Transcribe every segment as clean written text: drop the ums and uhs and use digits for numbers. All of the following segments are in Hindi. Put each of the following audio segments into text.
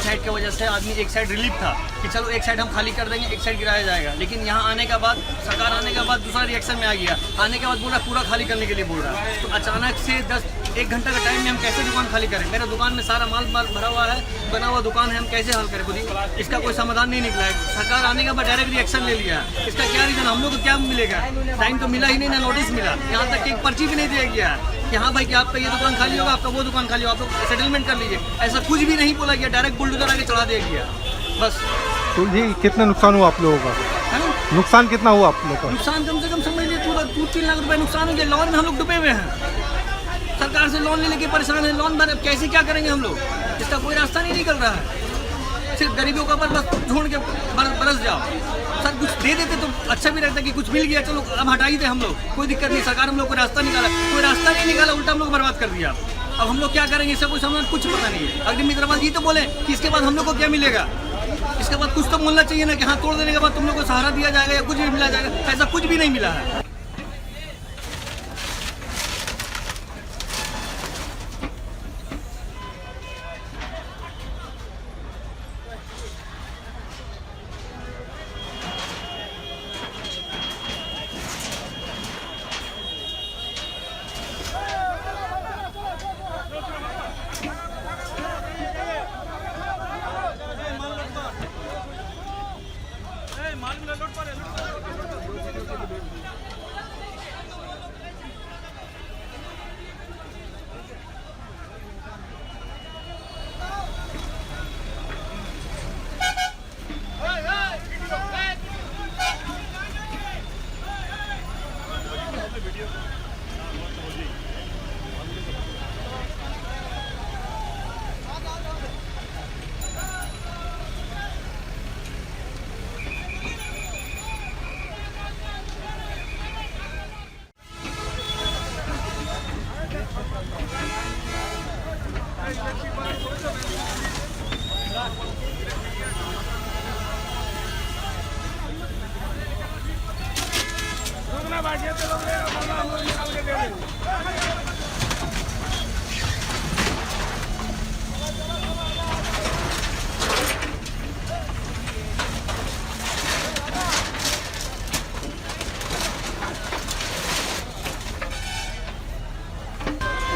साइड की वजह से आदमी एक साइड रिलीफ था कि चलो एक साइड हम खाली कर देंगे, एक साइड गिराया जाएगा। लेकिन यहाँ आने के बाद, सरकार आने के बाद दूसरा रिएक्शन में आ गया। आने के बाद बोल रहा पूरा खाली करने के लिए बोल रहा है। तो अचानक से 1 घंटा का टाइम में हम कैसे दुकान खाली करें? मेरा दुकान में सारा माल भरा हुआ है, बना हुआ दुकान है, हम कैसे हल करें? खुद ही इसका कोई समाधान नहीं निकला है। सरकार आने के बाद डायरेक्ट रिएक्शन ले लिया। इसका क्या रीजन? हम लोग को क्या मिलेगा? टाइम तो मिला ही नहीं, ना नोटिस मिला। यहाँ तक एक पर्ची भी नहीं दिया गया कि हाँ भाई कि आपका ये दुकान खाली होगा, आपका वो दुकान खाली होगा, आप लोग सेटलमेंट कर लीजिए। ऐसा कुछ भी नहीं बोला गया, डायरेक्ट बुलडोजर आके चढ़ा दिया गया बस। तो ये कितना नुकसान हुआ आप लोगों का? है ना? नुकसान कितना हुआ आप लोगों का? नुकसान कम से कम समझ लीजिए 2-3 लाख रुपए नुकसान हो गया। लोन में हम लोग डूबे हुए हैं, सरकार से लोन लेने के परेशान है। लोन भर कैसे क्या करेंगे हम लोग? इसका कोई रास्ता नहीं निकल रहा है। सिर्फ गरीबों का ऊपर बस ढूंढ के बरस जाओ। सर कुछ दे देते तो अच्छा भी रहता कि कुछ मिल गया, चलो अब हटा ही दे हम लोग, कोई दिक्कत नहीं। सरकार हम लोग को रास्ता निकाला, कोई रास्ता नहीं निकाला, उल्टा हम लोग बर्बाद कर दिया। अब हम लोग क्या करेंगे? इसका कुछ हमें कुछ पता नहीं है। अग्नि मित्रवाद जी तो बोले कि इसके बाद हम लोग को क्या मिलेगा? इसके बाद कुछ तो बोलना चाहिए ना कि हाँ तोड़ देने के बाद तुम लोग को सहारा दिया जाएगा या कुछ भी मिला जाएगा। ऐसा कुछ भी नहीं मिला है।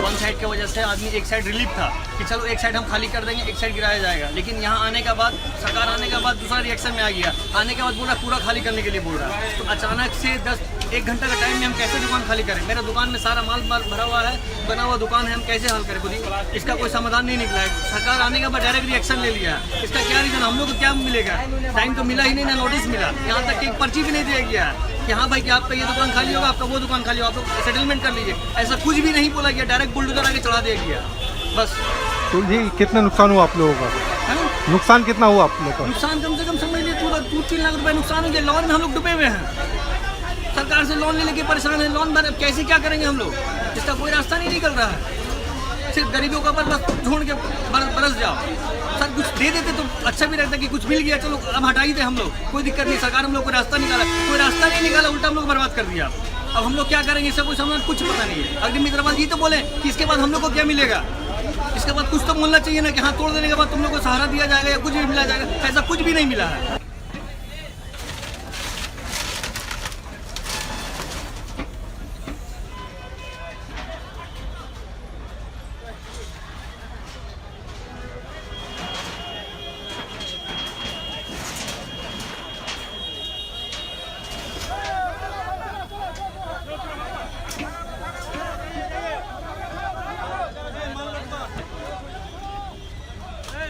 वन साइड की वजह से आदमी एक साइड रिलीफ था कि चलो एक साइड हम खाली कर देंगे, एक साइड गिराया जाएगा। लेकिन यहाँ आने के बाद, सरकार आने के बाद दूसरा रिएक्शन में आ गया। आने के बाद बोल रहा पूरा खाली करने के लिए बोल रहा है। तो अचानक से 1 घंटा का टाइम में हम कैसे दुकान खाली करें? मेरा दुकान में सारा माल भरा हुआ है, बना हुआ दुकान है, हम कैसे हल करें? खुद ही इसका कोई समाधान नहीं निकला है। सरकार आने के बाद डायरेक्ट रिएक्शन ले लिया। इसका क्या रीजन? हम लोग को क्या मिलेगा? टाइम तो मिला ही नहीं, ना नोटिस मिला। यहाँ तक एक पर्ची भी नहीं दिया गया कि हाँ भाई कि आपका ये दुकान खाली होगा, आपका वो दुकान खाली होगा, आप लोग सेटलमेंट कर लीजिए। ऐसा कुछ भी नहीं बोला गया, डायरेक्ट बुलडोजर आके चढ़ा दिया गया बस। तो ये कितना नुकसान हुआ आप लोगों का? है ना? नुकसान कितना हुआ आप लोगों का? नुकसान कम से कम समझ लीजिए 2-3 लाख रुपए नुकसान हो गया। लोन में हम लोग डूबे हुए हैं, सरकार से लोन लेने के परेशान है। लोन भर कैसे क्या करेंगे हम लोग? इसका कोई रास्ता नहीं निकल रहा है। सिर्फ गरीबों का ऊपर बस ढूंढ के बरस जाओ। सर कुछ दे देते तो अच्छा भी रहता कि कुछ मिल गया, चलो अब हटा ही दे हम लोग, कोई दिक्कत नहीं। सरकार हम लोग को रास्ता निकाला, कोई रास्ता नहीं निकाला, उल्टा हम लोग बर्बाद कर दिया। अब हम लोग क्या करेंगे? इसका कुछ हमें कुछ पता नहीं है। अग्नि मित्रवाद जी तो बोले कि इसके बाद हम लोग को क्या मिलेगा? इसके बाद कुछ तो बोलना चाहिए ना कि हाँ तोड़ देने के बाद तुम लोग को सहारा दिया जाएगा या कुछ भी मिला जाएगा। ऐसा कुछ भी नहीं मिला है।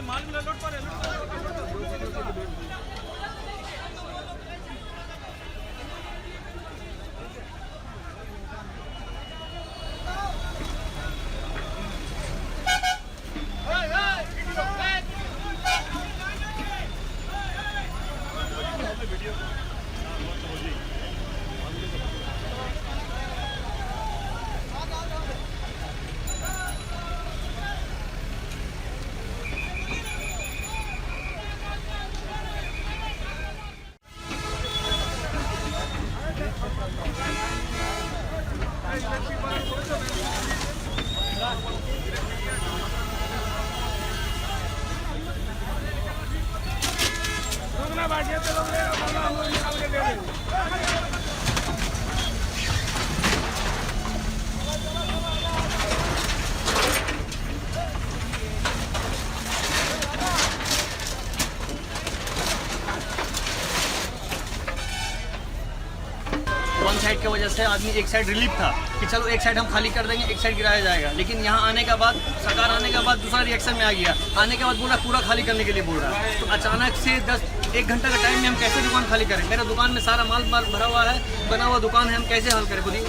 माल में लौट पा रहे साइड की वजह से आदमी एक साइड रिलीफ था कि चलो एक साइड हम खाली कर देंगे, एक साइड गिराया जाएगा। लेकिन यहाँ आने के बाद सरकार आने के बाद दूसरा रिएक्शन में आ गया। आने के बाद बोल रहा पूरा खाली करने के लिए बोल रहा है। तो अचानक से 1 घंटा का टाइम में हम कैसे दुकान खाली करें? मेरा दुकान में सारा माल भरा हुआ है, बना हुआ दुकान है, हम कैसे हल करें खुद ही?